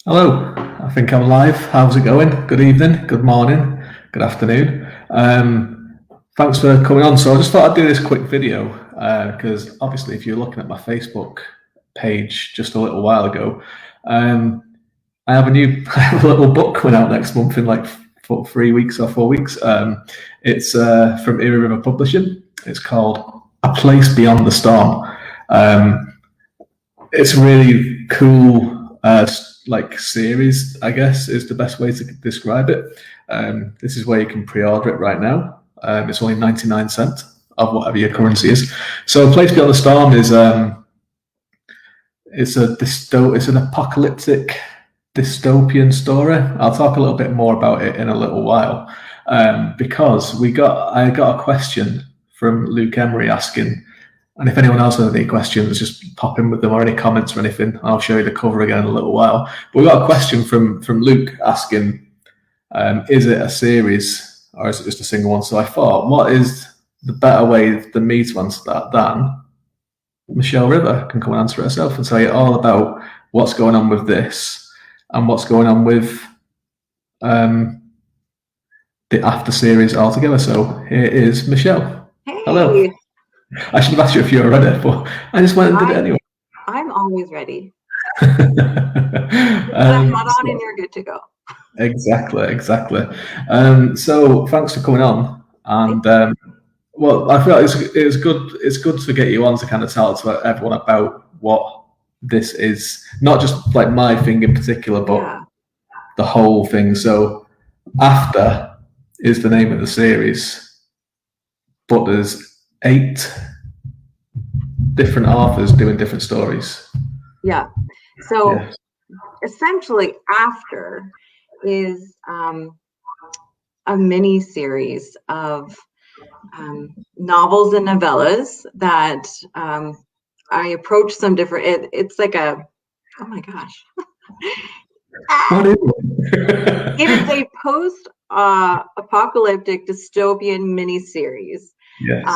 Hello, I think I'm live. How's it going? Good evening, good morning, good afternoon. Thanks for coming on. So I just thought I'd do this quick video because obviously, if you're looking at my Facebook page just a little while ago, I have a new I have a little book coming out next month in like 3 weeks or 4 weeks. It's from Eerie River Publishing. It's called A Place Beyond the Storm. It's a really cool like series, I guess is the best way to describe it. This is where you can pre-order it right now. It's only 99 cents of whatever your currency is. So Place Beyond the Storm is it's an apocalyptic dystopian story. I'll talk a little bit more about it in a little while. Because I got a question from Luke Emery asking, and if anyone else has any questions, just pop in with them or any comments or anything. I'll show you the cover again in a little while. But we got a question from Luke asking, is it a series or is it just a single one? So I thought, what is the better way than me to answer that than Michelle River can come and answer it herself and tell you all about what's going on with this and what's going on with the after series altogether. So here is Michelle. Hey. Hello. I should have asked you if you were ready, but I just went and did it anyway. I'm always ready. Put a hat on and you're good to go. Exactly. So thanks for coming on. And well, I feel like it's good. It's good to get you on to kind of tell to everyone about what this is, not just like my thing in particular, but the whole thing. So, After is the name of the series, but there's 8 different authors doing different stories. Yeah. So essentially, After is a mini series of novels and novellas that I approach some different. It's like oh my gosh. What is it? It is a post-apocalyptic dystopian mini series. Yes.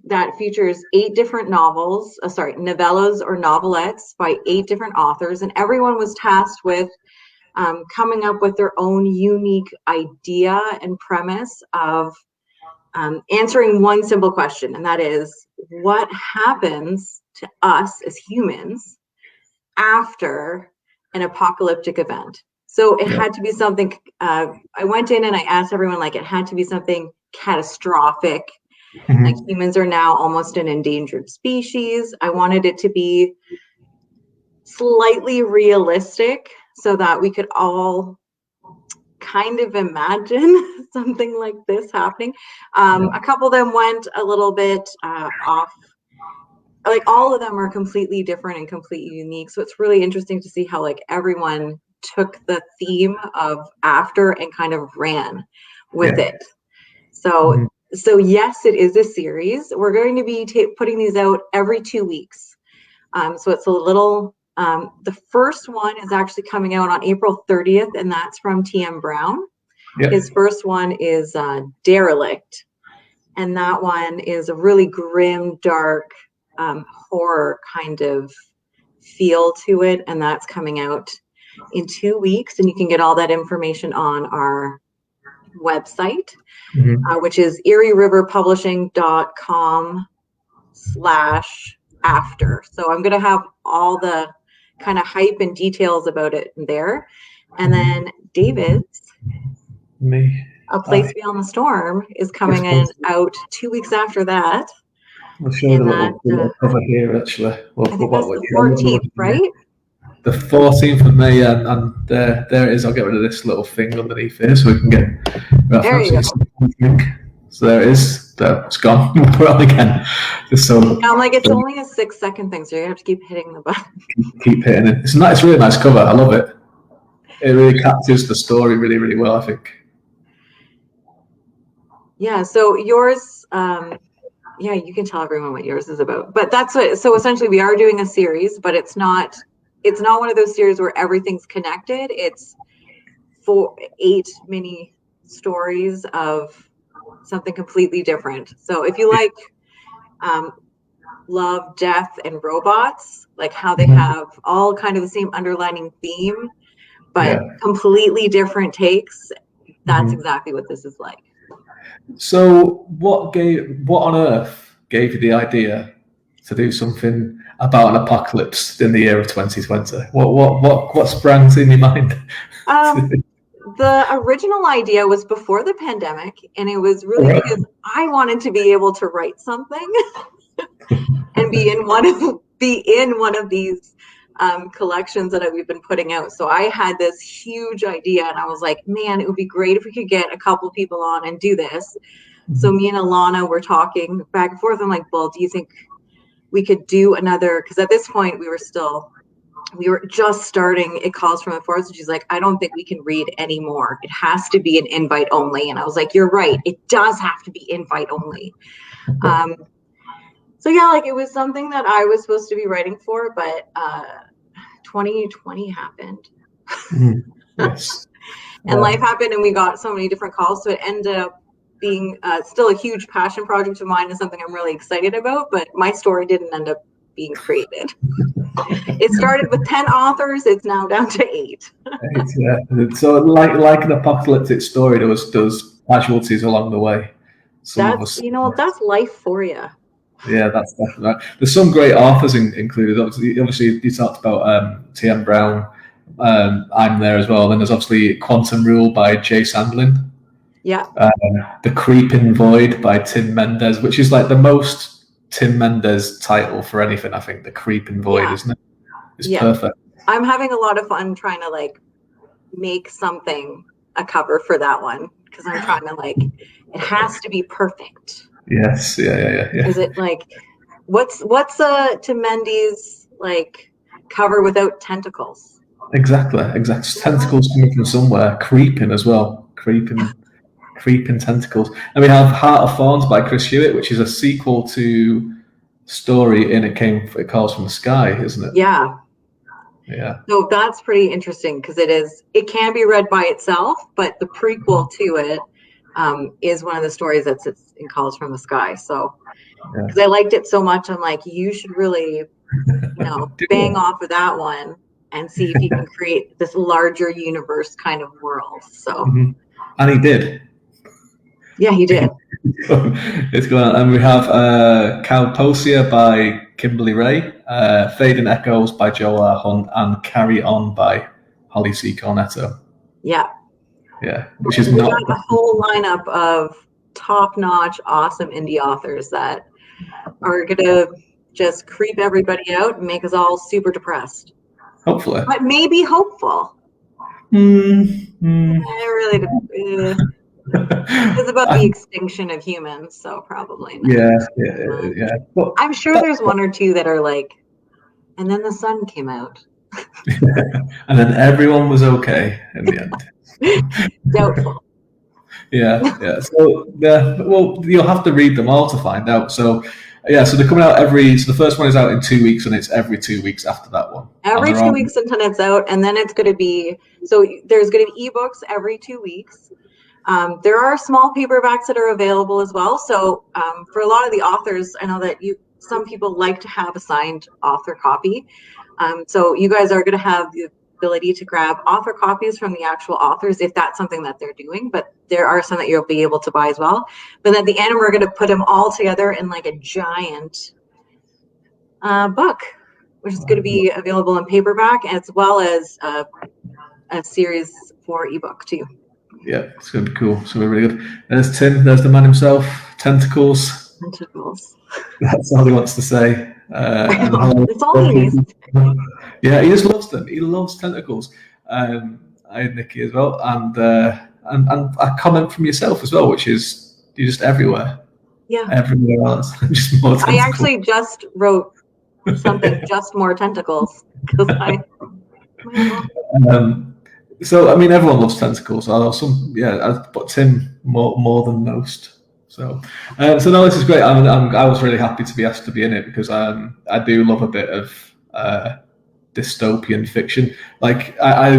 That features 8 different novellas or novelettes by 8 different authors, and everyone was tasked with coming up with their own unique idea and premise of answering one simple question, and that is, what happens to us as humans after an apocalyptic event? So it had to be something, I went in and I asked everyone, like, it had to be something catastrophic. Mm-hmm. Like, humans are now almost an endangered species. I wanted it to be slightly realistic so that we could all kind of imagine something like this happening. A couple of them went a little bit off. Like, all of them are completely different and completely unique. So it's really interesting to see how like everyone took the theme of After and kind of ran with it. So So yes, it is a series. We're going to be putting these out every 2 weeks. So it's a little, the first one is actually coming out on April 30th, and that's from T.M. Brown. Yep. His first one is Derelict. And that one is a really grim, dark, horror kind of feel to it. And that's coming out in 2 weeks. And you can get all that information on our website, which is eerieriverpublishing.com/after. So I'm going to have all the kind of hype and details about it there. And then David's A Place Beyond the Storm is coming out 2 weeks after that. I'll show you the little cover here, actually. I think that's the 14th, right? The 14th of May, and there it is. I'll get rid of this little thing underneath here so we can get. There you go. So there it is. It's gone. We're on again. Just so. I'm like, it's only a 6-second thing, so you have to keep hitting the button. Keep hitting it. It's nice. It's a really nice cover. I love it. It really captures the story really, really well, I think. Yeah. So yours. Yeah, you can tell everyone what yours is about. But that's what. So essentially, we are doing a series, but it's not. It's not one of those series where everything's connected. It's 8 mini stories of something completely different. So if you like love, death, and robots, like how they have all kind of the same underlining theme, but completely different takes. That's exactly what this is like. So what on earth gave you the idea to do something about an apocalypse in the year of 2020? What sprang in your mind? The original idea was before the pandemic, and it was really because I wanted to be able to write something and be in one of these collections that we've been putting out. So I had this huge idea, and I was like, man, it would be great if we could get a couple people on and do this. So me and Alana were talking back and forth. I'm like, well, do you think we could do another? Because at this point we were just starting It Calls from the Forest. And she's like, I don't think we can read anymore. It has to be an invite only. And I was like, you're right. It does have to be invite only. So yeah, like it was something that I was supposed to be writing for, but 2020 happened. Yes. And life happened, and we got so many different calls. So it ended up being still a huge passion project of mine and something I'm really excited about, but my story didn't end up being created. It started with 10 authors. It's now down to 8. Yeah. So like an apocalyptic story, there was casualties along the way. That's life for you. Yeah, that's definitely right. There's some great authors included. Obviously, you talked about T.M. Brown. I'm there as well. Then there's obviously Quantum Rule by Jay Sandlin. Yeah. The Creeping Void by Tim Mendes, which is like the most Tim Mendes title for anything, I think. The Creeping Void, isn't it? It's perfect. I'm having a lot of fun trying to like make a cover for that one, because I'm trying to it has to be perfect. Yes, yeah. Is it like what's Tim Mendes like cover without tentacles? Exactly. Tentacles coming from somewhere, creeping as well, creeping tentacles. And we have Heart of Thorns by Chris Hewitt, which is a sequel to story in It Calls from the Sky, isn't it? Yeah. So that's pretty interesting, because it can be read by itself, but the prequel to it is one of the stories that sits in Calls from the Sky. So because I liked it so much, I'm like, you should really bang off of that one and see if you can create this larger universe kind of world. So and he did. Yeah, he did. It's going on. And we have Calposia by Kimberly Ray, Fading Echoes by Joel Hunt, and Carry On by Holly C. Cornetto. Yeah, which is not a whole lineup of top-notch, awesome indie authors that are gonna just creep everybody out and make us all super depressed. Hopefully, but maybe hopeful. I really. It's about the extinction of humans, so probably not. Yeah. But I'm sure there's one or two that are like, and then the sun came out. And then everyone was okay in the end. Doubtful. Yeah. So well, you'll have to read them all to find out. So so they're coming out so the first one is out in 2 weeks, and it's every 2 weeks after that one. Every 2 weeks until it's out, and then it's going to be, so there's going to be ebooks every 2 weeks. There are small paperbacks that are available as well. So for a lot of the authors, I know that some people like to have a signed author copy. So you guys are going to have the ability to grab author copies from the actual authors if that's something that they're doing. But there are some that you'll be able to buy as well. But at the end, we're going to put them all together in like a giant book, which is going to be available in paperback as well as a series for ebook too. Yeah, it's going to be cool. It's going to be really good. There's Tim. There's the man himself. Tentacles. That's all he wants to say. That's all he needs. Yeah, he just loves them. He loves tentacles. I had Nikki as well, and a comment from yourself as well, which is you're just everywhere. Yeah, everywhere else. Just more tentacles. I actually just wrote something, just more tentacles, because So I mean, everyone loves tentacles. But Tim more than most. So no, this is great. I was really happy to be asked to be in it because I do love a bit of dystopian fiction. Like I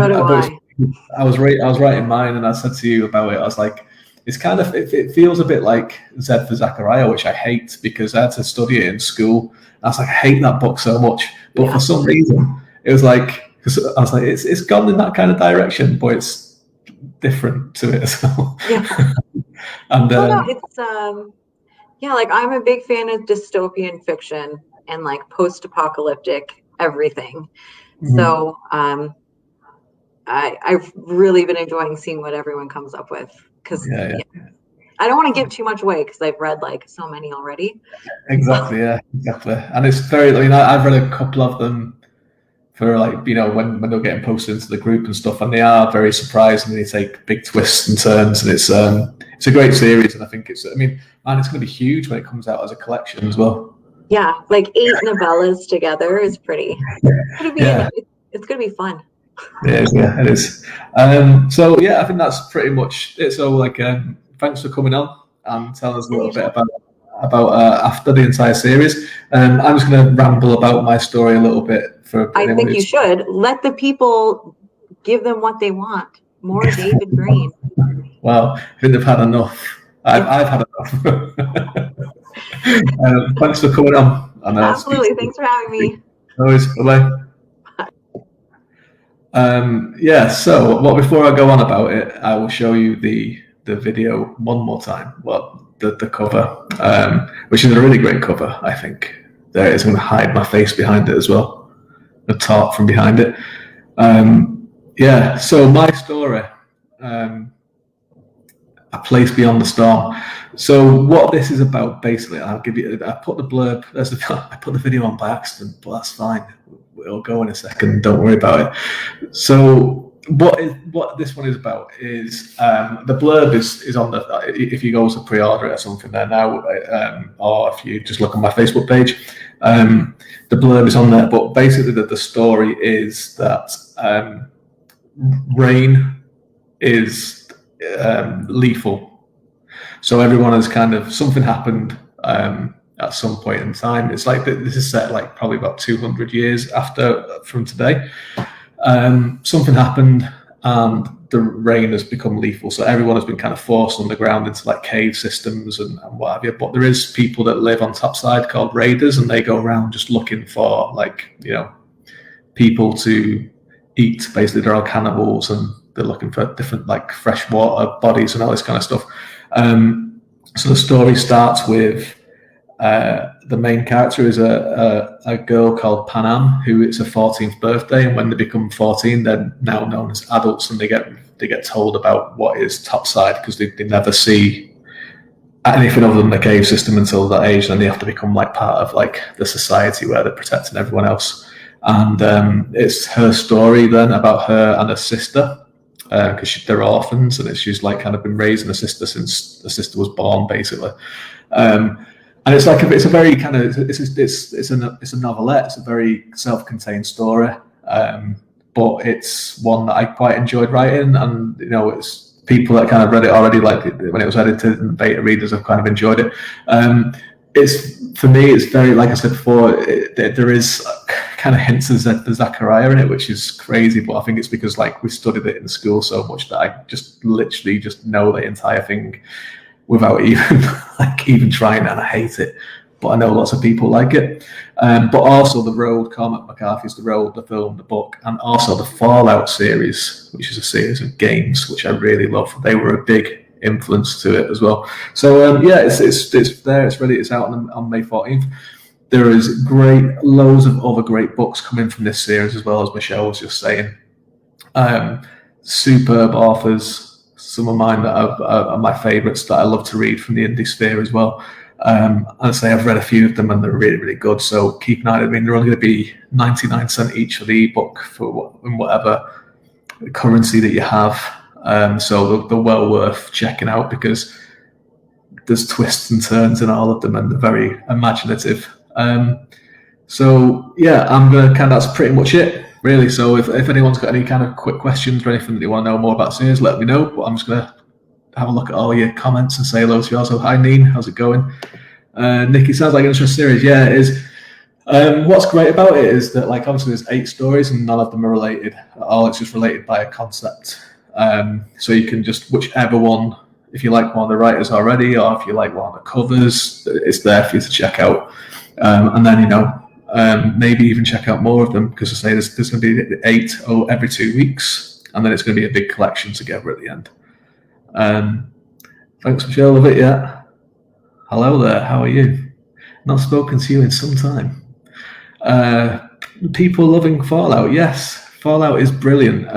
was writing mine, and I said to you about it. I was like, it's kind of it feels a bit like Z for Zachariah, which I hate because I had to study it in school. I was like, I hate that book so much, but for some reason, it was like. because I was like, it's gone in that kind of direction, but it's different to it as well. Yeah. And no, it's yeah, like I'm a big fan of dystopian fiction and like post-apocalyptic everything. So I've really been enjoying seeing what everyone comes up with, because I don't want to give too much away because I've read like so many already. Exactly, and it's very. I mean, I've read a couple of them for like, you know, when they're getting posted into the group and stuff, and they are very surprising. They take big twists and turns, and it's a great series, and I think it's. I mean, man, it's going to be huge when it comes out as a collection as well. Yeah, like 8 novellas together is pretty. It's going to be fun. Yeah, it is. So yeah, I think that's pretty much it. So like, thanks for coming on and telling us a little bit about after the entire series. I'm just going to ramble about my story a little bit. I think you should let the people give them what they want. More David Green. Well, I think they've had enough. I've had enough. Thanks for coming on. And, absolutely. Thanks for having me. No worries. Bye-bye. So before I go on about it, I will show you the video one more time. Well, the cover, which is a really great cover, I think. There it is. I'm going to hide my face behind it as well. The top from behind it. So my story, A Place Beyond the Storm. So what this is about, basically, I put the blurb. I put the video on by accident, but that's fine. It'll go in a second. Don't worry about it. So what this one is about is the blurb is on the. If you go to pre-order it or something there now, or if you just look on my Facebook page, the blurb is on there. But basically, the story is that rain is lethal. So everyone has kind of, something happened at some point in time. It's like this is set like probably about 200 years from today. Something happened and the rain has become lethal. So everyone has been kind of forced underground into like cave systems and what have you. But there is people that live on topside called raiders, and they go around just looking for like, you know, people to eat. Basically, they're all cannibals and they're looking for different like freshwater bodies and all this kind of stuff. So the story starts with the main character is a girl called Panam, who it's her 14th birthday, and when they become 14, they're now known as adults, and they get told about what is topside, because they never see anything other than the cave system until that age, and they have to become like part of like the society where they're protecting everyone else. And it's her story then about her and her sister, because they're orphans, and she's like kind of been raising her sister since the sister was born, basically. And it's like it's a very kind of it's a novelette. It's a very self-contained story, but it's one that I quite enjoyed writing. And you know, it's people that kind of read it already, like when it was edited, and beta readers have kind of enjoyed it. It's, for me, it's very, like I said before, there is kind of hints of Zachariah in it, which is crazy, but I think it's because like we studied it in school so much that I just literally just know the entire thing without even trying, and I hate it. But I know lots of people like it. But also The Road, Cormac McCarthy's The Road, the film, the book, and also the Fallout series, which is a series of games which I really love. They were a big influence to it as well. So it's there, it's ready, it's out on May 14th. There is loads of other great books coming from this series as well, as Michelle was just saying. Superb authors. Some of mine that are my favourites that I love to read from the indie sphere as well. I'd say I've read a few of them and they're really, really good. So keep an eye. I mean, they're only going to be 99 cents each for the ebook for whatever currency that you have. So they're well worth checking out because there's twists and turns in all of them and they're very imaginative. So yeah, that's pretty much it. Really, so if anyone's got any kind of quick questions or anything that you want to know more about series, let me know. But I'm just going to have a look at all your comments and say hello to you also. Hi, Neen, how's it going? Nikki, sounds like an interesting series. Yeah, it is. What's great about it is that, like, obviously there's 8 stories and none of them are related at all. It's just related by a concept. So you can just, whichever one, if you like one of the writers already, or if you like one of the covers, it's there for you to check out. And then, you know, Maybe even check out more of them, because I say there's going to be 8 every 2 weeks, and then it's going to be a big collection together at the end. Thanks, Michelle. Love it. Yeah. Hello there. How are you? Not spoken to you in some time. People loving Fallout. Yes, Fallout is brilliant.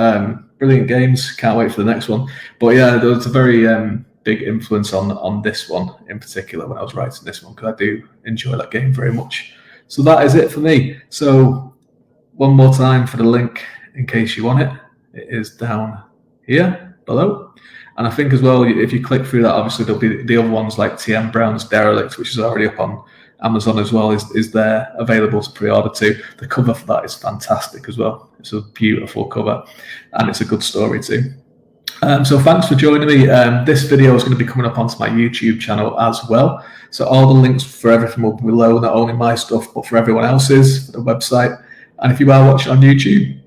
Brilliant games. Can't wait for the next one. But yeah, there was a very big influence on this one in particular when I was writing this one, because I do enjoy that game very much. So that is it for me. So one more time for the link in case you want it. It is down here below. And I think as well, if you click through that, obviously there'll be the other ones like TM Brown's Derelict, which is already up on Amazon as well, is there available to pre-order too. The cover for that is fantastic as well. It's a beautiful cover, and it's a good story too. So thanks for joining me. This video is going to be coming up onto my YouTube channel as well. So all the links for everything will be below, not only my stuff, but for everyone else's, for the website. And if you are watching on YouTube,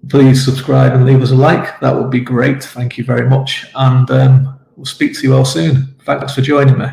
please subscribe and leave us a like. That would be great. Thank you very much. And we'll speak to you all soon. Thanks for joining me.